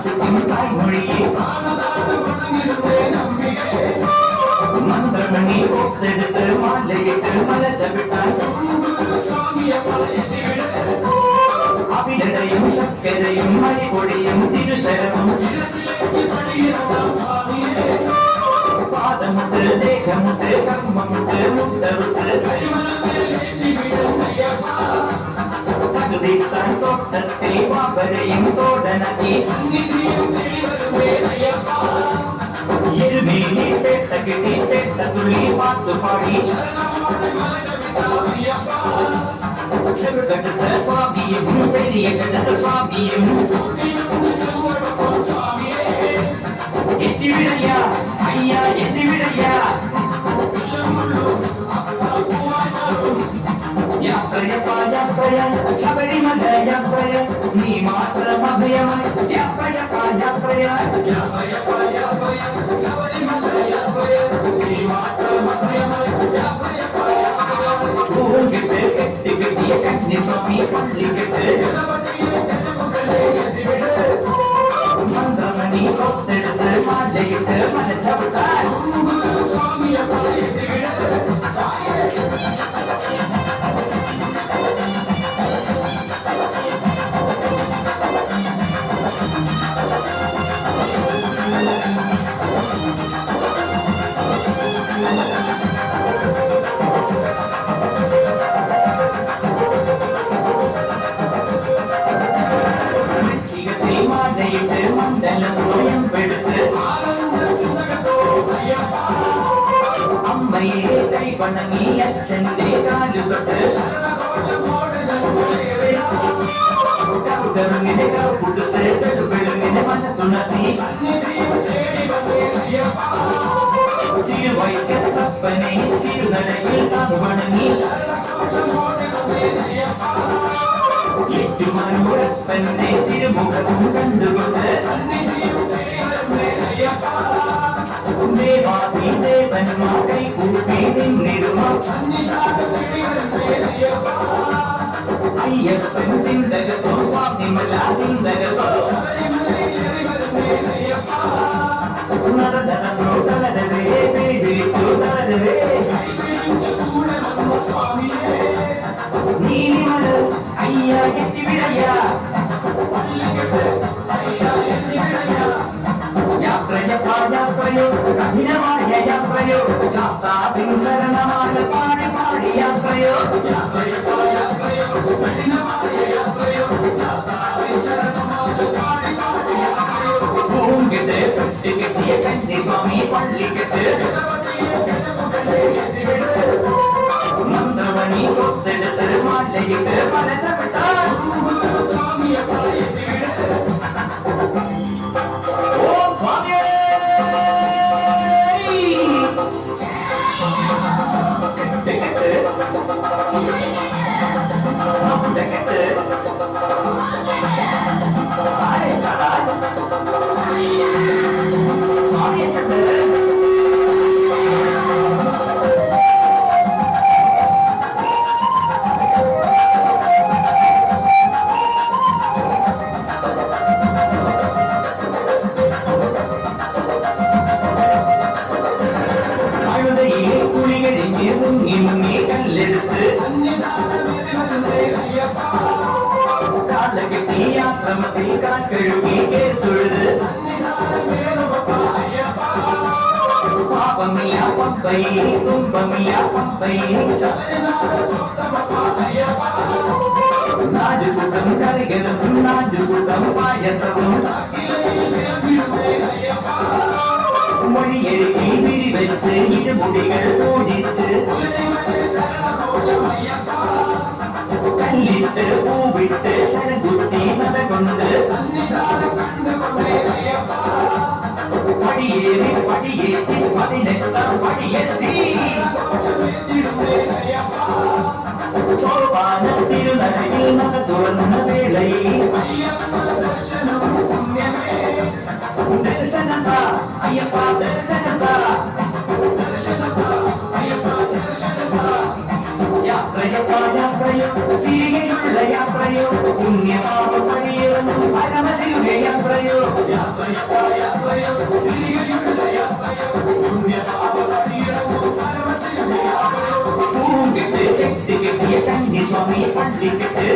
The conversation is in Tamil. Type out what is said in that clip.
வாசிக்கும் தாய்மொழியே மந்திரமணி ஒத்தெடுத்து மாலையிட்டு மலச்சவிட்டாய் அபிலடையும் சக்கரையும் மணிபொடியும் திருசரமும் பாதமுட்டு தேகமுட்டு கர்மமுட்டு முட்டருட்டு தகுதித்தான் தோட்டத்தில் வாபரையும் தோடனி இருமேலி பேட்ட கிட்டி பேட்ட துளி பாட்டு பாடி செருகடுத்த சுவாமியும் பெரிய கடுத்த சுவாமியும் எட்டி விடையா ஐயா எட்டி விடையா யாப்பயப்பா யாப்பய சபரிமல யாப்பய நீ மாத்திரம் அபயமய யாப்பயப்பா யாப்பய யாப்பயப்பா யாப்பய சபரிமல யாப்பய நீ மாத்திரம் அபயமய யாப்பயப்பா யாப்பய பூங்கிட்டு கட்டி கட்டிய கன்னி சுவாமி பள்ளி கட்டு மந்திரமணி கொத்தெடுத்து மாலையிட்டு மனச்சவிட்டாய் சுவாமியப்பா எட்டி விட மண்டலம் எடுத்து அம்மையே கை பண்ணி அச்சந்தே காலு தொட்டு கருங்கின கொடுத்து கடுபெழுங்கின மனசுணர்த்தி திருவைக்க தப்பனை திருநடையில் தவணி எட்டு மனுடப்பனை திருமுகம் கண்டுகொண்டு தேவாதி தேவன்மா கை கூப்பி நின்னிடுமா ஐயப்பன் சிந்தகத்தோ சுவாமிமலா சிந்தகத்தோ நரதனோ தலதவே விழிச்சோ தலதவே நீலிமல ஐயா எட்டி விடையா யாப்ரயப்பா யாப்ரயோ கഠினமாய யாப்ரயோ சாஸ்தாபின் சரணமான பாடி பாடி யாப்ரயோ யாப்ரயப்பா யாப்ரயோ கഠினமாய யாப்ரயோ சாஸ்தாபின் சரணமான பாடி பாடி யாப்ரயோ பூங்கிட்டு கட்டி கட்டிய கன்னி சுவாமி பள்ளி கட்டு மந்திரமணி கொத்தெடுத்து மாலையிட்டு மனசவிட்டாய் சுவாமியப்பா எட்டி விட ஓம் சுவாமியே ஆசிரமத்தில் காக்கழுவி தொழுது பாபமியா பம்பை துன்பமியா பம்பை நாடு கூட்டம் கரைகளும் நாடு கூட்டம் பாயசமும் மொழியெழுக்கி விரி வச்சு இருமுடிகள் பூஜிச்சு கல்லிட்டு பூவிட்டு சரகுத்தி நடகொண்டு படியேறி படியேற்றி 18 படியேற்றி சோபான திருநடையில் நக துறந்த வேளை தரிசனதா ஐயப்பா தரிசனதா யாத்திரையோ தீரையுள்ள யாத்திரையோ புண்ணியமாக பணியும் பரமதி പാർവതിയുടെ യാത്രയോ പൂങ്കിട്ട് കെട്ടി കെട്ടിയ കന്നി സ്വാമി പള്ളിക്കെട്ട്